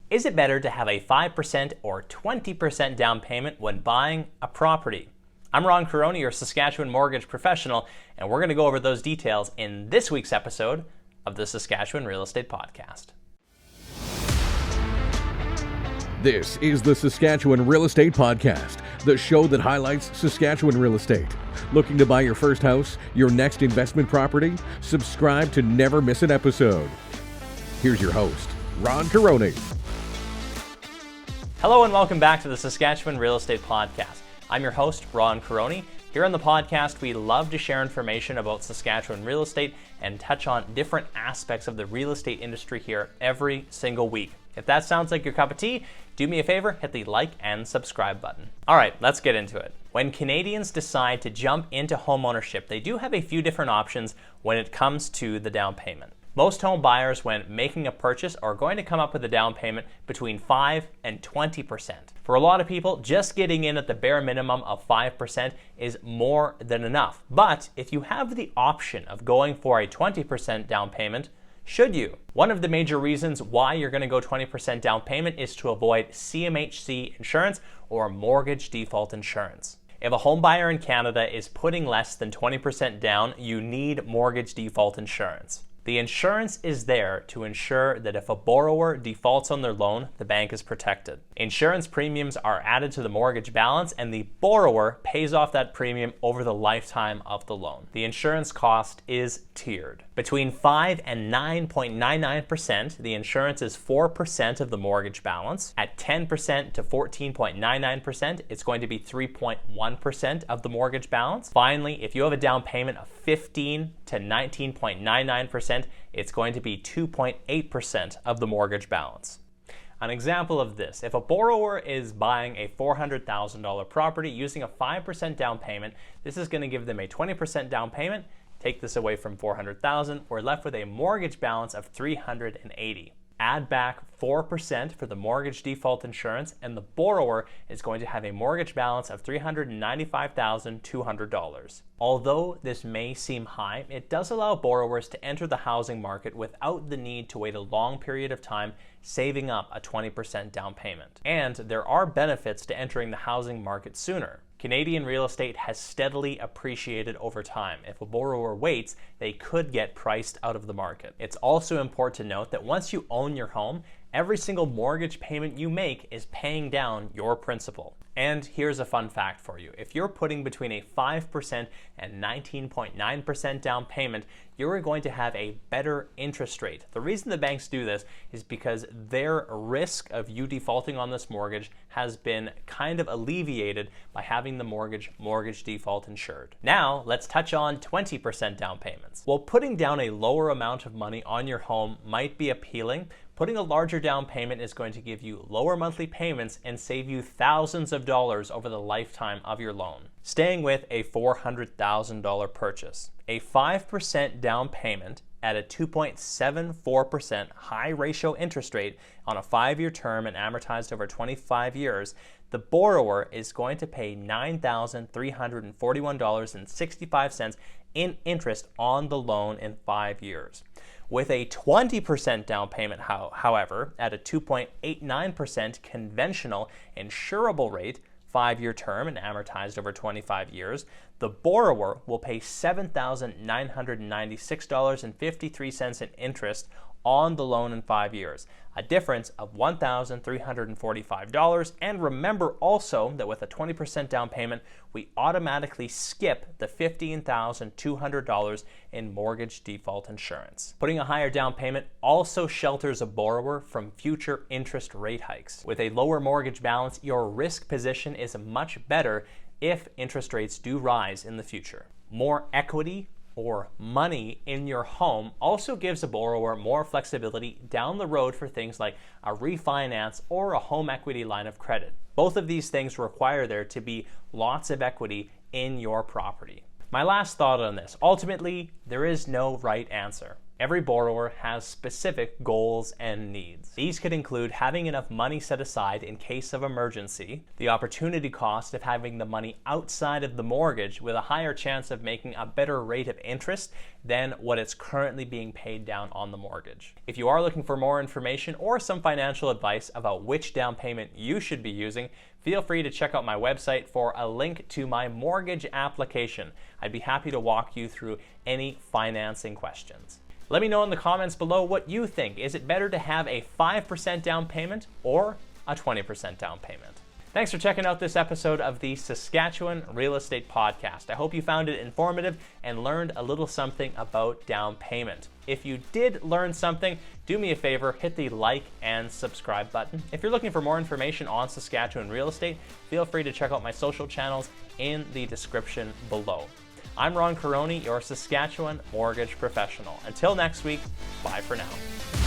Is it better to have a 5% or 20% down payment when buying a property? I'm Ron Caroni, your Saskatchewan mortgage professional, and we're going to go over those details in this week's episode of the Saskatchewan Real Estate Podcast. This is the Saskatchewan Real Estate Podcast, the show that highlights Saskatchewan real estate. Looking to buy your first house, your next investment property? Subscribe to never miss an episode. Here's your host, Ron Caroni. Hello and welcome back to the Saskatchewan Real Estate Podcast. I'm your host, Ron Caroni. Here on the podcast, we love to share information about Saskatchewan real estate and touch on different aspects of the real estate industry here every single week. If that sounds like your cup of tea, do me a favor, hit the like and subscribe button. All right, let's get into it. When Canadians decide to jump into homeownership, they do have a few different options when it comes to the down payment. Most home buyers, when making a purchase, are going to come up with a down payment between 5 and 20%. For a lot of people, just getting in at the bare minimum of 5% is more than enough. But if you have the option of going for a 20% down payment, should you? One of the major reasons why you're going to go 20% down payment is to avoid CMHC insurance or mortgage default insurance. If a home buyer in Canada is putting less than 20% down, you need mortgage default insurance. The insurance is there to ensure that if a borrower defaults on their loan, the bank is protected. Insurance premiums are added to the mortgage balance and the borrower pays off that premium over the lifetime of the loan. The insurance cost is tiered. Between 5 and 9.99%, the insurance is 4% of the mortgage balance. At 10% to 14.99%, it's going to be 3.1% of the mortgage balance. Finally, if you have a down payment of 15 to 19.99%, it's going to be 2.8% of the mortgage balance. An example of this, if a borrower is buying a $400,000 property using a 5% down payment, this is going to give them a 20% down payment. Take this away from $400,000, we're left with a mortgage balance of $380,000. Add back 4% for the mortgage default insurance, and the borrower is going to have a mortgage balance of $395,200. Although this may seem high, it does allow borrowers to enter the housing market without the need to wait a long period of time saving up a 20% down payment. And there are benefits to entering the housing market sooner. Canadian real estate has steadily appreciated over time. If a borrower waits, they could get priced out of the market. It's also important to note that once you own your home, every single mortgage payment you make is paying down your principal. And here's a fun fact for you. If you're putting between a 5% and 19.9% down payment, you're going to have a better interest rate. The reason the banks do this is because their risk of you defaulting on this mortgage has been kind of alleviated by having the mortgage default insured. Now, let's touch on 20% down payments. While putting down a lower amount of money on your home might be appealing, putting a larger down payment is going to give you lower monthly payments and save you thousands of dollars over the lifetime of your loan. Staying with a $400,000 purchase, a 5% down payment at a 2.74% high ratio interest rate on a 5-year term and amortized over 25 years, the borrower is going to pay $9,341.65 in interest on the loan in 5 years. With a 20% down payment, however, at a 2.89% conventional insurable rate, 5-year term and amortized over 25 years, the borrower will pay $7,996.53 in interest on the loan in 5 years, a difference of $1,345. And remember also that with a 20% down payment, we automatically skip the $15,200 in mortgage default insurance. Putting a higher down payment also shelters a borrower from future interest rate hikes. With a lower mortgage balance, your risk position is much better if interest rates do rise in the future. More equity or money in your home also gives a borrower more flexibility down the road for things like a refinance or a home equity line of credit. Both of these things require there to be lots of equity in your property. My last thought on this, ultimately, there is no right answer. Every borrower has specific goals and needs. These could include having enough money set aside in case of emergency, the opportunity cost of having the money outside of the mortgage with a higher chance of making a better rate of interest than what it's currently being paid down on the mortgage. If you are looking for more information or some financial advice about which down payment you should be using, feel free to check out my website for a link to my mortgage application. I'd be happy to walk you through any financing questions. Let me know in the comments below what you think. Is it better to have a 5% down payment or a 20% down payment? Thanks for checking out this episode of the Saskatchewan Real Estate Podcast. I hope you found it informative and learned a little something about down payment. If you did learn something, do me a favor, hit the like and subscribe button. If you're looking for more information on Saskatchewan real estate, feel free to check out my social channels in the description below. I'm Ron Caroni, your Saskatchewan mortgage professional. Until next week, bye for now.